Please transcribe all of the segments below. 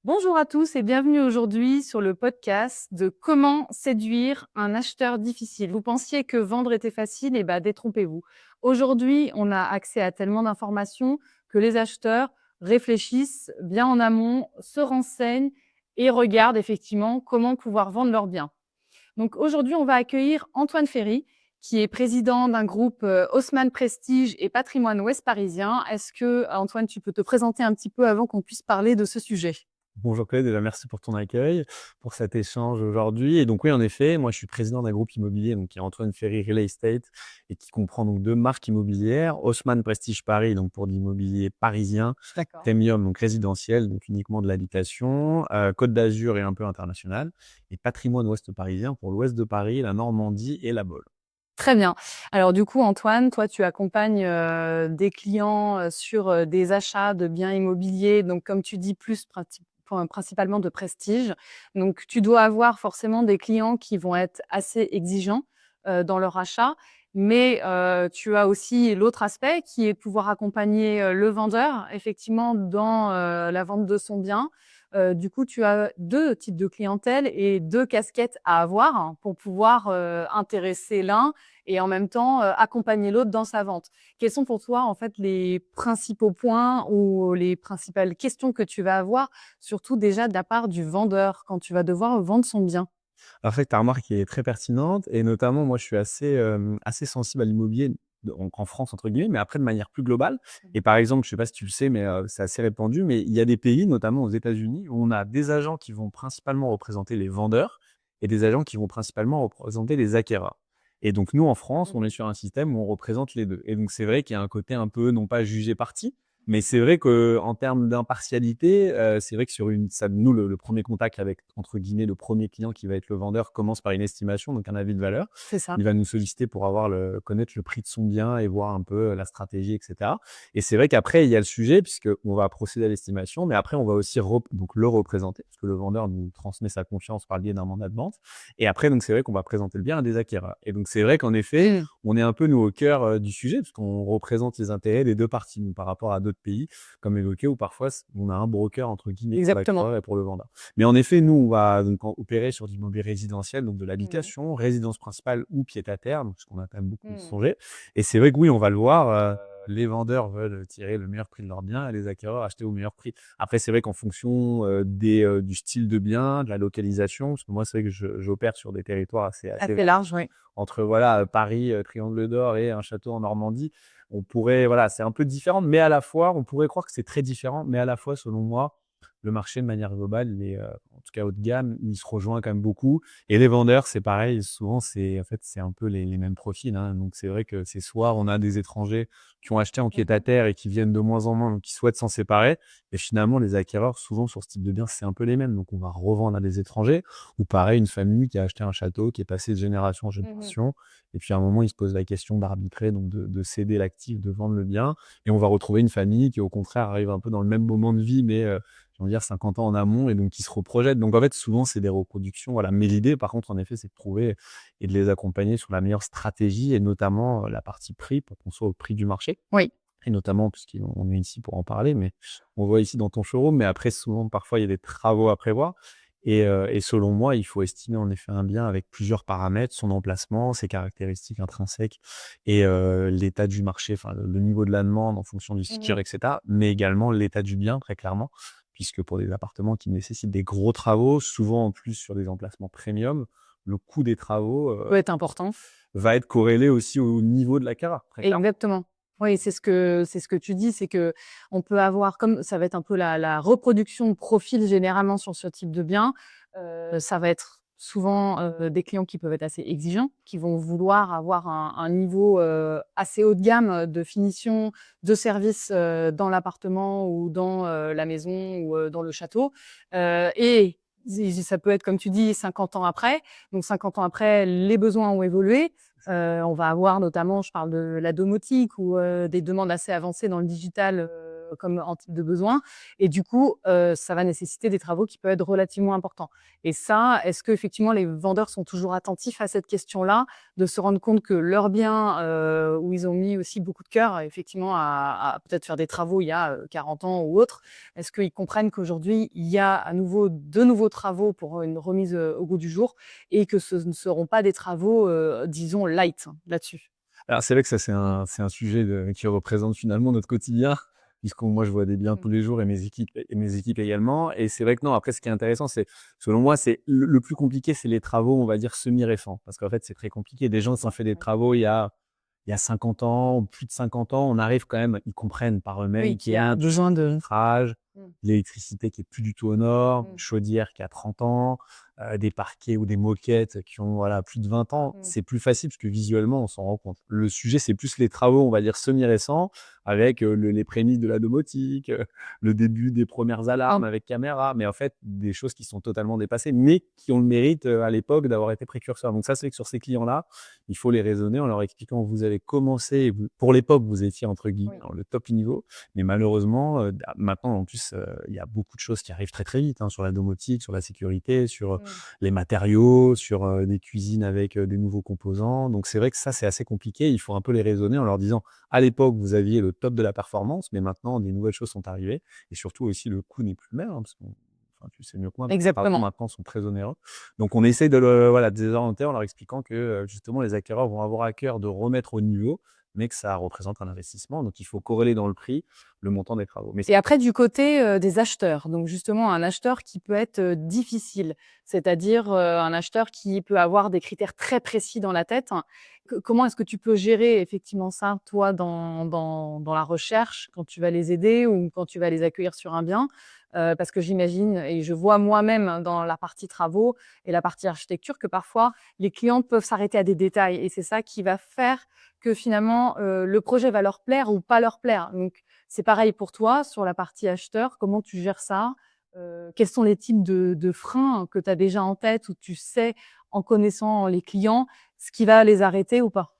Bonjour à tous et bienvenue aujourd'hui sur le podcast de comment séduire un acheteur difficile. Vous pensiez que vendre était facile, et ben détrompez-vous. Aujourd'hui, on a accès à tellement d'informations que les acheteurs réfléchissent bien en amont, se renseignent et regardent effectivement comment pouvoir vendre leurs biens. Donc aujourd'hui, on va accueillir Antoine Ferry, qui est président d'un groupe Haussmann Prestige et Patrimoine Ouest Parisien. Est-ce que, Antoine, tu peux te présenter un petit peu avant qu'on puisse parler de ce sujet? Bonjour Claude, déjà merci pour ton accueil, pour cet échange aujourd'hui. Et donc oui, en effet, moi je suis président d'un groupe immobilier donc qui est Antoine Ferry Real Estate et qui comprend donc deux marques immobilières, Haussmann Prestige Paris donc pour de l'immobilier parisien, D'accord. Premium donc résidentiel donc uniquement de l'habitation, Côte d'Azur et un peu international, et Patrimoine Ouest Parisien pour l'Ouest de Paris, la Normandie et la Baule. Très bien. Alors du coup, Antoine, toi, tu accompagnes, des clients, sur, des achats de biens immobiliers, donc comme tu dis, plus principalement de prestige. Donc tu dois avoir forcément des clients qui vont être assez exigeants, dans leur achat, mais tu as aussi l'autre aspect qui est de pouvoir accompagner, le vendeur, effectivement, dans, la vente de son bien. Du coup, tu as 2 types de clientèle et 2 casquettes à avoir hein, pour pouvoir, intéresser l'un et en même temps, accompagner l'autre dans sa vente. Quels sont pour toi, en fait, les principaux points ou les principales questions que tu vas avoir, surtout déjà de la part du vendeur, quand tu vas devoir vendre son bien? En fait, ta remarque est très pertinente et notamment moi je suis assez sensible à l'immobilier donc en France entre guillemets, mais après de manière plus globale. Et par exemple, je sais pas si tu le sais, mais c'est assez répandu, mais il y a des pays, notamment aux États-Unis, où on a des agents qui vont principalement représenter les vendeurs et des agents qui vont principalement représenter les acquéreurs. Et donc nous en France, on est Mmh. sur un système où on représente les 2. Et donc c'est vrai qu'il y a un côté un peu non pas jugé parti, mais c'est vrai qu'en termes d'impartialité, c'est vrai que sur une ça nous le 1er contact avec, entre guillemets, «le premier client» qui va être le vendeur commence par une estimation, donc un avis de valeur. C'est ça. Il va nous solliciter pour connaître le prix de son bien et voir un peu la stratégie et cetera. Et c'est vrai qu'après il y a le sujet puisqu'on va procéder à l'estimation, mais après on va aussi donc le représenter parce que le vendeur nous transmet sa confiance par le biais d'un mandat de vente. Et après donc c'est vrai qu'on va présenter le bien à des acquéreurs. Et donc c'est vrai qu'en effet, Mmh. on est un peu nous au cœur, du sujet puisqu'on représente les intérêts des 2 parties, nous, par rapport à d'autres pays, comme évoqué, où parfois on a un broker entre guillemets pour Exactement. l'acquéreur et pour le vendeur. Mais en effet, nous, on va donc opérer sur de l'immobilier résidentiel, donc de Mmh. l'habitation, résidence principale ou pied-à-terre, donc ce qu'on a quand même beaucoup Mmh. songé. Et c'est vrai que oui, on va le voir, les vendeurs veulent tirer le meilleur prix de leur bien et les acquéreurs acheter au meilleur prix. Après, c'est vrai qu'en fonction du style de bien, de la localisation, parce que moi, c'est vrai que j'opère sur des territoires assez Assez vastes, large, oui. entre voilà, Paris, Triangle d'Or et un château en Normandie. On pourrait voilà, c'est un peu différent, mais à la fois, on pourrait croire que c'est très différent, mais à la fois, selon moi, le marché de manière globale, il est, en tout cas haut de gamme, il se rejoint quand même beaucoup. Et les vendeurs, c'est pareil, souvent c'est en fait, c'est un peu les mêmes profils, hein. Donc c'est vrai que c'est soit on a des étrangers qui ont acheté en Mmh. pied-à-terre et qui viennent de moins en moins, donc qui souhaitent s'en séparer. Et finalement, les acquéreurs, souvent sur ce type de bien, c'est un peu les mêmes. Donc on va revendre à des étrangers ou pareil, une famille qui a acheté un château, qui est passé de génération en Mmh. génération. Et puis à un moment, il se pose la question d'arbitrer, donc de céder l'actif, de vendre le bien. Et on va retrouver une famille qui, au contraire, arrive un peu dans le même moment de vie, mais j'ai envie de dire 50 ans en amont, et donc qui se reprojette. Donc en fait, souvent, c'est des reproductions. Voilà. Mais l'idée, par contre, en effet, c'est de trouver et de les accompagner sur la meilleure stratégie et notamment la partie prix pour qu'on soit au prix du marché. Oui. Et notamment, puisqu'on est ici pour en parler, mais on voit ici dans ton showroom, mais après, souvent, parfois, il y a des travaux à prévoir. Et selon moi, il faut estimer en effet un bien avec plusieurs paramètres, son emplacement, ses caractéristiques intrinsèques et l'état du marché, enfin le niveau de la demande en fonction du Mmh. secteur, et cetera. Mais également l'état du bien, très clairement, puisque pour des appartements qui nécessitent des gros travaux, souvent en plus sur des emplacements premium, le coût des travaux Peut être important. va être corrélé aussi au niveau de l'acquéreur, très clairement. Exactement. Oui, c'est ce que tu dis, c'est que on peut avoir comme ça va être un peu la reproduction de profil généralement sur ce type de bien, ça va être souvent, des clients qui peuvent être assez exigeants, qui vont vouloir avoir un niveau, assez haut de gamme, de finition, de service, dans l'appartement ou dans, la maison ou, dans le château, et ça peut être comme tu dis 50 ans après. Donc 50 ans après, les besoins ont évolué. On va avoir notamment, je parle de la domotique ou des demandes assez avancées dans le digital, comme en type de besoin et du coup, ça va nécessiter des travaux qui peuvent être relativement importants et ça, est-ce qu'effectivement les vendeurs sont toujours attentifs à cette question-là? De se rendre compte que leur bien, où ils ont mis aussi beaucoup de cœur effectivement à peut-être faire des travaux il y a, 40 ans ou autre, est-ce qu'ils comprennent qu'aujourd'hui, il y a à nouveau de nouveaux travaux pour une remise, au goût du jour et que ce ne seront pas des travaux, disons light là-dessus? Alors c'est vrai que ça, c'est un sujet qui représente finalement notre quotidien, puisque moi je vois des biens Mmh. tous les jours et mes équipes également. Et c'est vrai que non, après ce qui est intéressant, c'est selon moi, c'est le plus compliqué, c'est les travaux, on va dire, semi-récents. Parce qu'en fait, c'est très compliqué. Des gens qui ont fait des Oui. travaux il y a 50 ans, plus de 50 ans, on arrive quand même, ils comprennent par eux-mêmes Oui, qu'il qui y a a un besoin de métrage, mmh, l'électricité qui est plus du tout aux normes, une mmh, chaudière qui a 30 ans, des parquets ou des moquettes qui ont, voilà, plus de 20 ans. mmh. C'est plus facile parce que visuellement, on s'en rend compte. Le sujet, c'est plus les travaux, on va dire, semi-récents avec, les prémices de la domotique, le début des premières alarmes avec caméra, mais en fait, des choses qui sont totalement dépassées, mais qui ont le mérite, à l'époque d'avoir été précurseurs. Donc ça, c'est vrai que sur ces clients-là, il faut les raisonner en leur expliquant: «Vous avez commencé, pour l'époque, vous étiez entre guillemets Oui. dans le top niveau, mais malheureusement, maintenant en plus, il y a beaucoup de choses qui arrivent très, très vite, hein, sur la domotique, sur la sécurité, sur, Mmh. les matériaux, sur, des cuisines avec, des nouveaux composants. Donc c'est vrai que ça, c'est assez compliqué. Il faut un peu les raisonner en leur disant: «À l'époque, vous aviez le top de la performance, mais maintenant des nouvelles choses sont arrivées» et surtout aussi le coût n'est plus le même, hein, parce qu'on enfin, tu sais mieux que moi, mais les travaux Exactement. maintenant sont très onéreux. Donc on essaye voilà, de les orienter en leur expliquant que, justement les acquéreurs vont avoir à cœur de remettre au niveau, mais que ça représente un investissement. Donc il faut corréler dans le prix le montant des travaux. Mais Et après du côté, des acheteurs, donc justement un acheteur qui peut être, difficile, c'est-à-dire, un acheteur qui peut avoir des critères très précis dans la tête. Comment est-ce que tu peux gérer effectivement ça, toi, dans la recherche, quand tu vas les aider ou quand tu vas les accueillir sur un bien? Parce que j'imagine et je vois moi-même dans la partie travaux et la partie architecture que parfois les clients peuvent s'arrêter à des détails et c'est ça qui va faire que finalement, le projet va leur plaire ou pas leur plaire. Donc c'est pareil pour toi sur la partie acheteur, comment tu gères ça? Quels sont les types de freins que tu as déjà en tête où tu sais, en connaissant les clients, ce qui va les arrêter ou pas?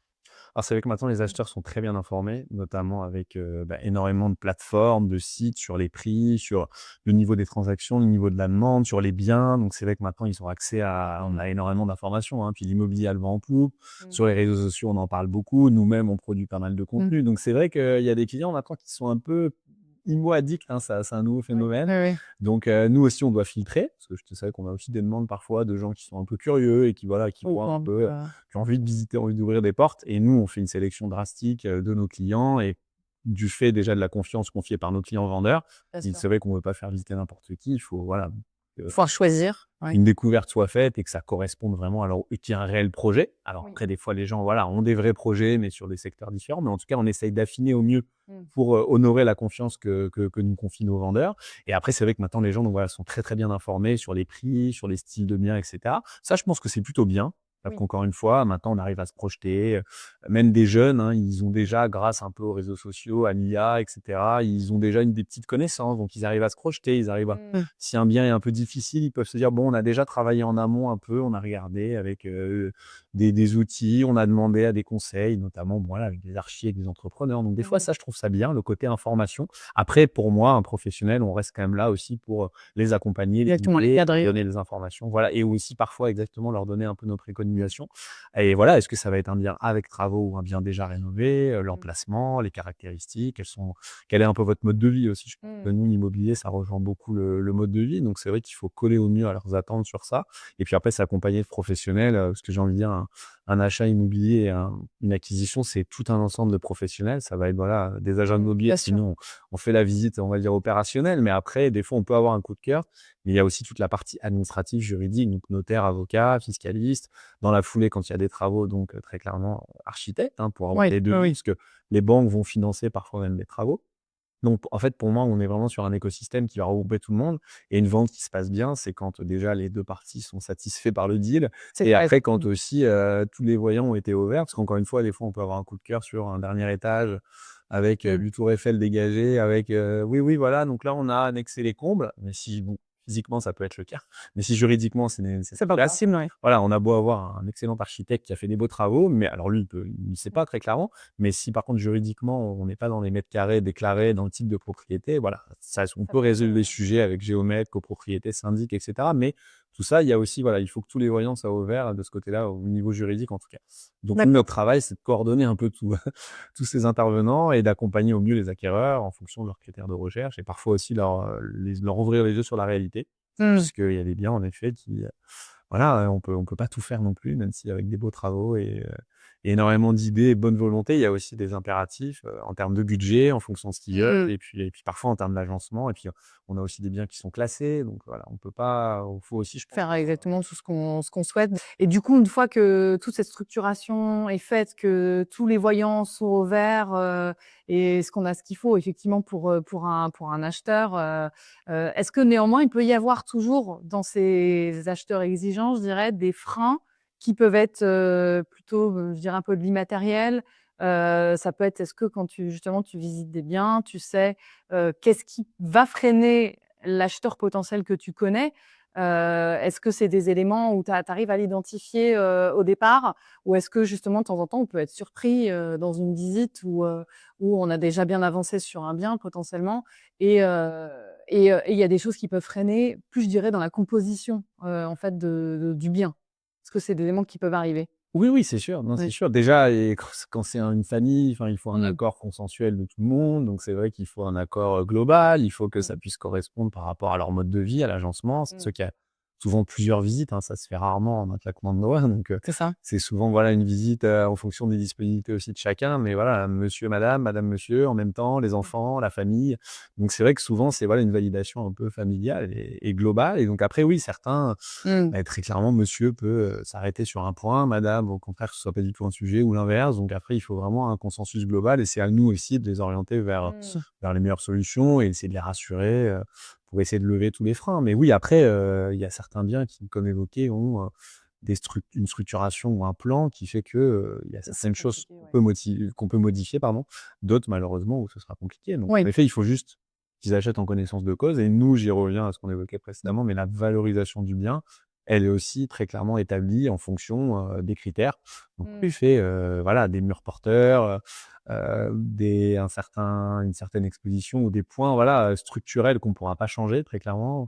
alors c'est vrai que maintenant les Mmh. acheteurs sont très bien informés, notamment avec, énormément de plateformes, de sites sur les prix, sur le niveau des transactions, le niveau de la demande, sur les biens. Donc c'est vrai que maintenant ils ont accès à on Mmh. a énormément d'informations, hein. Puis l'immobilier a le vent en poupe. Mmh. Sur les réseaux sociaux, on en parle beaucoup. Nous-mêmes, on produit pas mal de Mmh. contenu. Donc c'est vrai qu'il y a des clients maintenant qui sont un peu IMO-addicts, hein, ça c'est un nouveau Oui, oui, phénomène. oui. Donc nous aussi, on doit filtrer, parce que je te sais qu'on a aussi des demandes parfois de gens qui sont un peu curieux et qui voilà, qui Ou voient un quand peu, qui ont envie de visiter, envie d'ouvrir des portes. Et nous, on fait une sélection drastique, de nos clients et du fait déjà de la confiance confiée par nos clients vendeurs, bien il sûr. c'est vrai qu'on ne veut pas faire visiter n'importe qui. Il faut voilà, Pouvoir choisir, oui. une découverte soit faite et que ça corresponde vraiment à leur et qu'il y ait un réel projet. Alors Oui. après, des fois, les gens, voilà, ont des vrais projets, mais sur des secteurs différents. Mais en tout cas, on essaye d'affiner au mieux Mmh. pour, honorer la confiance que nous confient nos vendeurs. Et après, c'est vrai que maintenant les gens, donc voilà, sont très, très bien informés sur les prix, sur les styles de biens et cetera. Ça, je pense que c'est plutôt bien, parce Oui. qu'encore une fois, maintenant on arrive à se projeter, même des jeunes, hein, ils ont déjà, grâce un peu aux réseaux sociaux, à l'IA et cetera, ils ont déjà des petites connaissances, donc ils arrivent à se projeter, ils arrivent à Mmh. si un bien est un peu difficile, ils peuvent se dire: «Bon, on a déjà travaillé en amont un peu, on a regardé avec, des outils, on a demandé à des conseils», notamment, bon, voilà, avec des archis, avec des entrepreneurs. Donc des fois, Mmh. ça, je trouve ça bien, le côté information. Après, pour moi, un professionnel, on reste quand même là aussi pour, les accompagner, les Exactement, les guider, cadrer, donner des informations, voilà et aussi parfois exactement leur donner un peu nos préconisations et voilà, est-ce que ça va être un bien avec travaux ou un bien déjà rénové, mmh. l'emplacement, les caractéristiques, quel est un peu votre mode de vie aussi? Je pense que Mmh. nous, l'immobilier, ça rejoint beaucoup le mode de vie, donc c'est vrai qu'il faut coller au mieux à leurs attentes sur ça et puis après s'accompagner de professionnels, parce que j'ai envie de dire un achat immobilier et une acquisition, c'est tout un ensemble de professionnels. Ça va être, voilà, des agents Mmh. immobiliers Bien qui sûr. nous, on fait la visite, on va dire opérationnelle, mais après des fois, on peut avoir un coup de cœur, mais il y a aussi toute la partie administrative, juridique, donc notaire, avocat, fiscaliste. Dans la foulée, quand il y a des travaux, donc très clairement, architecte, hein, pour avoir Oui, les oui, devis, oui. parce que les banques vont financer parfois même des travaux. Donc, en fait, pour moi, on est vraiment sur un écosystème qui va regrouper tout le monde et une vente qui se passe bien, c'est quand, déjà les 2 parties sont satisfaits par le deal C'est et très après quand mmh. aussi, tous les voyants ont été ouverts. Parce qu'encore une fois, des fois, on peut avoir un coup de cœur sur un dernier étage avec, Mmh. vue Tour Eiffel dégagée avec, «Oui, oui, voilà, donc là, on a annexé les combles». Mais si bon, physiquement, ça peut être le cas. Mais si juridiquement, c'est C'est pas pas le cas, possible, ouais. voilà, on a beau avoir un excellent architecte qui a fait des beaux travaux, mais alors lui, il ne sait pas très clairement. Mais si par contre juridiquement, on n'est pas dans les mètres carrés déclarés, dans le type de propriété, voilà, ça, on Ça peut peut résoudre jouer, les ouais. sujets avec géomètre, copropriété, syndic, et cetera. Mais tout ça, il y a aussi, voilà, il faut que tous les voyants soient au vert de ce côté-là, au niveau juridique en tout cas. Donc nous, D'accord. notre travail, c'est de coordonner un peu tout, tous ces intervenants et d'accompagner au mieux les acquéreurs en fonction de leurs critères de recherche et parfois aussi leur ouvrir les yeux sur la réalité, Mmh. puisqu'il y a des biens en effet qui, voilà, on peut pas tout faire non plus, même si avec des beaux travaux et énormément d'idées et bonne volonté, il y a aussi des impératifs, en termes de budget, en fonction de ce qu'ils veulent Mmh. et puis parfois en termes d'agencement et puis on a aussi des biens qui sont classés donc voilà, on peut pas il faut aussi je pense Faire exactement tout ce qu'on souhaite et du coup, une fois que toute cette structuration est faite, que tous les voyants sont au vert, et ce qu'on a ce qu'il faut effectivement pour un acheteur, est-ce que néanmoins il peut y avoir toujours dans ces acheteurs exigeants, je dirais, des freins qui peuvent être, plutôt, je dirais un peu de l'immatériel? Ça peut être est-ce que quand tu justement tu visites des biens, tu sais, qu'est-ce qui va freiner l'acheteur potentiel que tu connais? Est-ce que c'est des éléments où tu arrives à l'identifier, au départ? Ou est-ce que justement, de temps en temps, on peut être surpris, dans une visite où on a déjà bien avancé sur un bien potentiellement et il y a des choses qui peuvent freiner, plus je dirais dans la composition, en fait du bien? Est-ce que c'est des éléments qui peuvent arriver? oui, oui, c'est sûr, non, c'est Oui. sûr. Déjà et quand c'est une famille, enfin, il faut un Mmh. accord consensuel de tout le monde, donc c'est vrai qu'il faut un accord, global. Il faut que ça Mmh. puisse correspondre par rapport à leur mode de vie, à l'agencement. C'est Mmh. ceux qui a souvent plusieurs visites, hein, ça se fait rarement en un claquement de doigts, donc C'est ça. c'est souvent, voilà, une visite, en fonction des disponibilités aussi de chacun, mais voilà, monsieur, madame, madame, monsieur, en même temps, les Mmh. enfants, la famille. Donc c'est vrai que souvent, c'est, voilà, une validation un peu familiale et globale et donc après, oui, certains Mmh. bah, très clairement, monsieur peut, s'arrêter sur un point, madame, au contraire, que ce soit pas du tout un sujet ou l'inverse. Donc après, il faut vraiment un consensus global et c'est à nous aussi de les orienter Mmh. vers les meilleures solutions et essayer de les rassurer, pour essayer de lever tous les freins. Mais oui, après, il y a certains biens qui, comme évoqué, ont, une structuration ou un plan qui fait que, il y a C'est certaines choses compliqué, ouais. qu'on peut modifier, pardon, d'autres malheureusement où ce sera compliqué. Donc en Oui. effet, il faut juste qu'ils achètent en connaissance de cause et nous, j'y reviens à ce qu'on évoquait précédemment, mais la valorisation du bien, elle est aussi très clairement établie en fonction, des critères. Donc Mmh. tu fais, voilà, des murs porteurs, une certaine exposition ou des points, voilà, structurels qu'on ne pourra pas changer très clairement.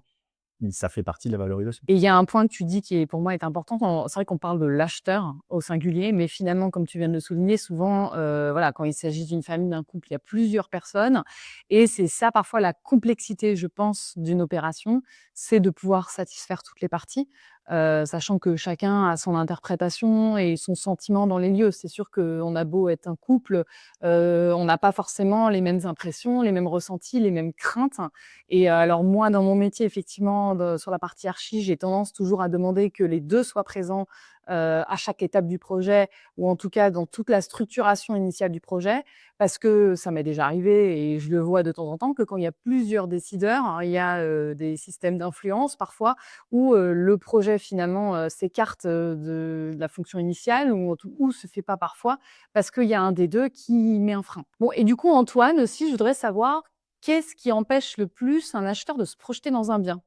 Ça fait partie de la valorisation. Et il y a un point que tu dis qui est pour moi est important quand c'est vrai qu'on parle de l'acheteur au singulier, mais finalement, comme tu viens de le souligner, souvent, voilà, quand il s'agit d'une famille, d'un couple, il y a plusieurs personnes et c'est ça parfois la complexité, je pense, d'une opération, c'est de pouvoir satisfaire toutes les parties, sachant que chacun a son interprétation et son sentiment dans les lieux. C'est sûr qu'on a beau être un couple, on n'a pas forcément les mêmes impressions, les mêmes ressentis, les mêmes craintes et alors moi, dans mon métier, effectivement, sur la partie archi, j'ai tendance toujours à demander que les 2 soient présents, à chaque étape du projet ou en tout cas dans toute la structuration initiale du projet. Parce que ça m'est déjà arrivé et je le vois de temps en temps que quand il y a plusieurs décideurs, hein, il y a, des systèmes d'influence parfois où, le projet finalement, s'écarte, de la fonction initiale ou se fait pas parfois parce qu'il y a un des 2 qui met un frein. Bon et du coup, Antoine, aussi, je voudrais savoir qu'est-ce qui empêche le plus un acheteur de se projeter dans un bien?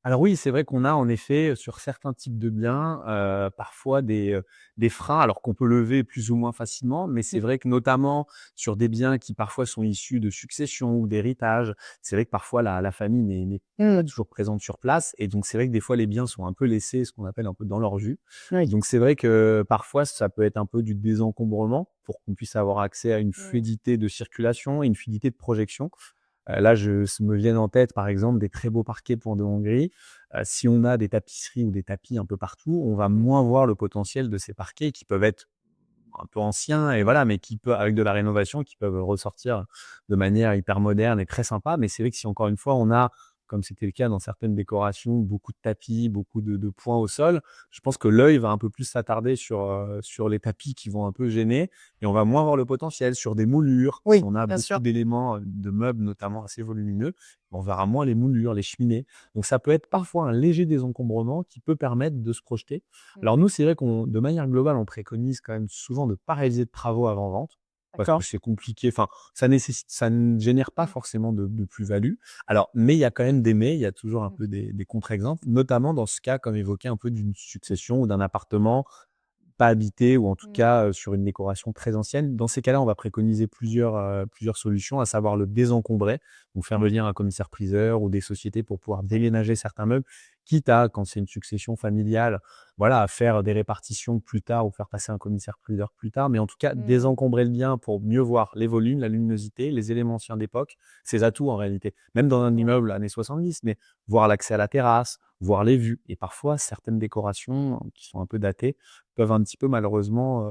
Alors oui, c'est vrai qu'on a en effet, sur certains types de biens, parfois des freins alors qu'on peut lever plus ou moins facilement. Mais c'est Mmh. vrai que notamment sur des biens qui parfois sont issus de succession ou d'héritage, c'est vrai que parfois la famille n'est pas Mmh. toujours présente sur place et donc c'est vrai que des fois les biens sont un peu laissés, ce qu'on appelle un peu dans leur jus. Oui. Donc c'est vrai que parfois ça peut être un peu du désencombrement pour qu'on puisse avoir accès à une Mmh. fluidité de circulation et une fluidité de projection. Là, me viennent en tête, par exemple, des très beaux parquets pour de Hongrie. Si on a des tapisseries ou des tapis un peu partout, on va Mmh. moins voir le potentiel de ces parquets qui peuvent être un peu anciens et Mmh. voilà, mais avec de la rénovation, qui peuvent ressortir de manière hyper moderne et très sympa. Mais c'est vrai que si encore une fois, on a, comme c'était le cas dans certaines décorations, beaucoup de tapis, beaucoup de points au sol, je pense que l'œil va un peu plus s'attarder sur les tapis qui vont un peu gêner et on va moins voir le potentiel sur des moulures. Si Oui, on a bien beaucoup sûr. d'éléments, de meubles notamment assez volumineux, on verra moins les moulures, les cheminées. Donc ça peut être parfois un léger désencombrement qui peut permettre de se projeter. Mmh. Alors nous, c'est vrai qu'on de manière globale, on préconise quand même souvent de ne pas réaliser de travaux avant vente. parce que D'accord. c'est compliqué. Enfin, ça ne génère pas Mmh. forcément de plus-value. Alors, mais il y a quand même des mais, il y a toujours un Mmh. peu des contre-exemples, notamment dans ce cas, comme évoqué, un peu d'une succession ou d'un appartement pas habité ou en tout Mmh. cas, sur une décoration très ancienne. Dans ces cas-là, on va préconiser plusieurs solutions, à savoir le désencombrer, ou faire Mmh. venir un commissaire-priseur ou des sociétés pour pouvoir déménager certains meubles, quitte à, quand c'est une succession familiale, voilà, à faire des répartitions plus tard ou faire passer un commissaire-priseur plus tard. Mais en tout cas, Mmh. désencombrer le bien pour mieux voir les volumes, la luminosité, les éléments anciens d'époque, ses atouts en réalité. Même dans un Ouais. immeuble années 70, mais voir l'accès à la terrasse, voir les vues et parfois certaines décorations qui sont un peu datées peuvent un petit peu malheureusement,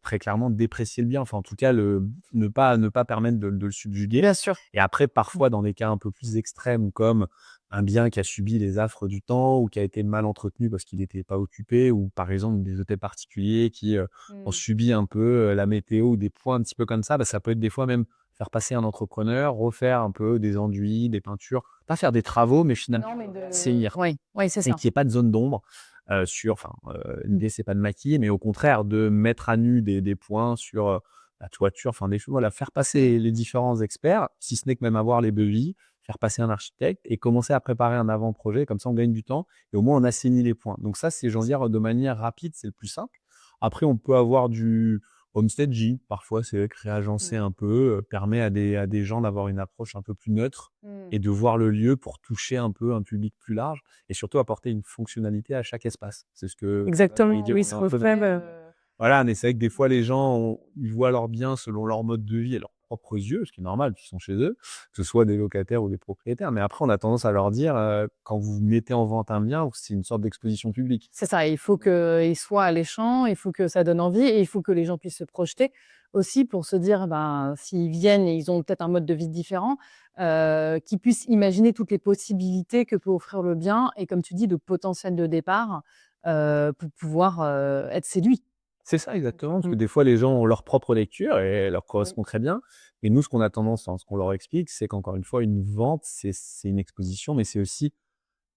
très clairement déprécier le bien. Enfin, en tout cas, ne pas permettre de le subjuguer. Bien sûr. Et après, Mmh. parfois, dans des cas un peu plus extrêmes, comme un bien qui a subi les affres du temps ou qui a été mal entretenu parce qu'il n'était pas occupé, ou par exemple des hôtels particuliers qui, ont Mmh. subi un peu, la météo ou des points un petit peu comme ça, bah, ça peut être des fois même faire passer un entrepreneur, refaire un peu des enduits, des peintures, pas faire des travaux, mais finalement Non, mais de assainir. oui, oui, c'est Et ça. qu'il y ait pas de zone d'ombre, l'idée c'est pas de maquiller, mais au contraire de mettre à nu des points sur, la toiture, enfin des choses, voilà, faire passer les différents experts, si ce n'est que même avoir les devis, faire passer un architecte et commencer à préparer un avant-projet. Comme ça, on gagne du temps et au moins on assainit les points. Donc ça, c'est, j'ai envie de dire, de manière rapide, c'est le plus simple. Après, on peut avoir du homestaging. Parfois, c'est vrai que réagencer Mmh. un peu, permet à des gens d'avoir une approche un peu plus neutre Mmh. et de voir le lieu pour toucher un peu un public plus large et surtout apporter une fonctionnalité à chaque espace. C'est ce que Exactement, Marie dit, oui, on est se un peu dans refait, voilà, mais c'est vrai que des fois les gens ils voient leur bien selon leur mode de vie et leurs propres yeux, ce qui est normal, puisqu'ils sont chez eux, que ce soit des locataires ou des propriétaires. Mais après, on a tendance à leur dire, quand vous mettez en vente un bien, c'est une sorte d'exposition publique. c'est ça, il faut qu'il soit alléchant, il faut que ça donne envie et il faut que les gens puissent se projeter aussi pour se dire, ben, s'ils viennent et ils ont peut-être un mode de vie différent, qu'ils puissent imaginer toutes les possibilités que peut offrir le bien et comme tu dis, le potentiel de départ, pour pouvoir, être séduits. C'est ça exactement, parce Mmh. que des fois les gens ont leur propre lecture et elle leur Oui. correspond très bien. Et nous, ce qu'on a tendance, ce qu'on leur explique, c'est qu'encore une fois, une vente, c'est une exposition, mais c'est aussi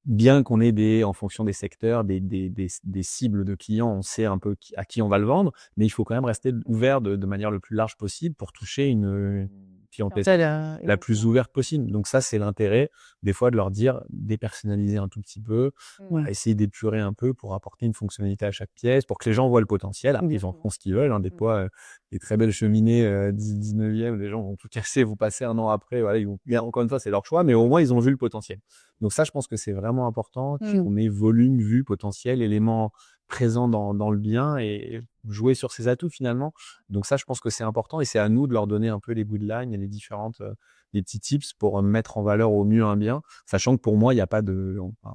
bien qu'on ait en fonction des secteurs, des cibles de clients, on sait un peu à qui on va le vendre, mais il faut quand même rester Mmh. ouvert de manière le plus large possible pour toucher une clientèle Clientèle, la plus exactement. ouverte possible. Donc ça, c'est l'intérêt, des fois, de leur dire, dépersonnaliser un tout petit peu, Ouais. essayer d'épurer un peu pour apporter une fonctionnalité à chaque pièce, pour que les gens voient le potentiel. Après, ils en Exactement. font ce qu'ils veulent, hein. Des Mmh. fois, des très belles cheminées, 19e, les gens vont tout casser, vous passez un an après, voilà, ils vont bien encore une fois, c'est leur choix, mais au moins, ils ont vu le potentiel. Donc ça, je pense que c'est vraiment important Mmh. qu'on ait volume, vue, potentiel, éléments présents dans le bien et jouer sur ses atouts finalement. Donc ça, je pense que c'est important et c'est à nous de leur donner un peu les guidelines et les petits tips pour mettre en valeur au mieux un bien, sachant que pour moi, il y a pas de enfin,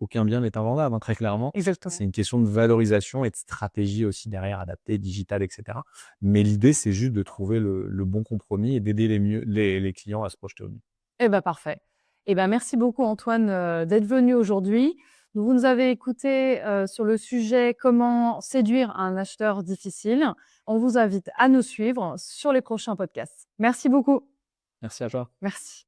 aucun bien n'est invendable, hein, très clairement. C'est Exactement. une question de valorisation et de stratégie aussi derrière, adaptée, digitale, et cetera. Mais l'idée, c'est juste de trouver le bon compromis et d'aider les clients à se projeter au mieux. Eh ben parfait. Eh ben, merci beaucoup Antoine, d'être venu aujourd'hui. Vous nous avez écoutés, sur le sujet «Comment séduire un acheteur difficile». On vous invite à nous suivre sur les prochains podcasts. Merci beaucoup. Merci à toi. Merci.